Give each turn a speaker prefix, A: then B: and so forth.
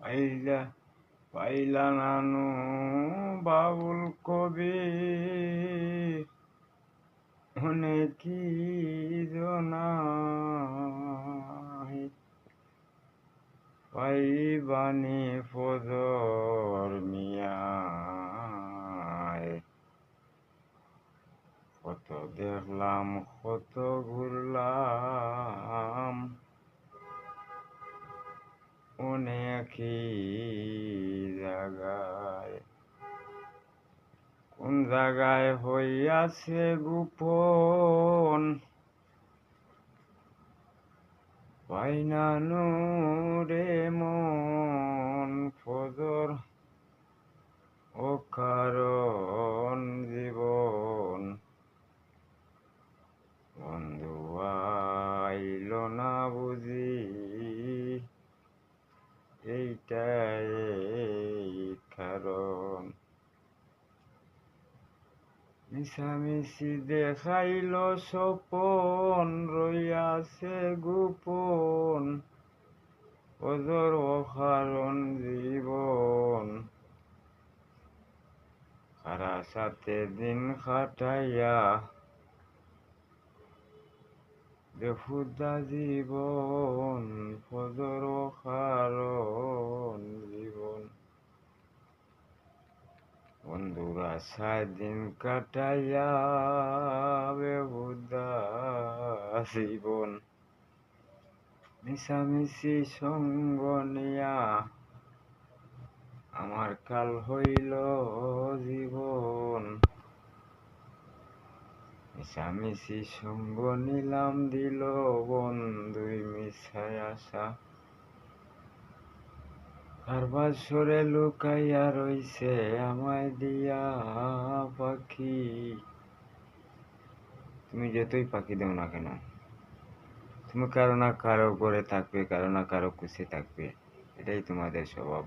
A: পাইলা পাইলা নানু বাবুল কবি অনেকি জনাই পাইবানি ফজর মিয়ায় কত দেখলাম কত ঘুরলাম অনেকই জায়গায় কোন জায়গায় হইয়াছে গোপন পাইনা নুরে মন ফজর ও কারণ জীবন বন্ধু আইল না বুঝি এইটাই কারণ মিশামিশি দেখাইল স্বপন রইয়াছে গোপন ফজর ও কারণ জীবন কারা সাথে দিন কাটাইয়া বেহুদা জীবন ফজর ও কারণ জীবন বন্ধুরা দিন কাটাইয়া বেহুদা জীবন মিশামিশি সঙ্গ নিয়া আমার কাল হইল জীবন মিশামিশি সঙ্গ নিলাম দিল বন্ধুই মিশায় আসা আর বাসরে লুকাইয়া রইছে আমায় দিয়া পাখি তুমি যতই পাখি দাও না কেন তুমি কারো না কারো ঘরে থাকবে কারো না কারো খুশি থাকবে এটাই তোমাদের স্বভাব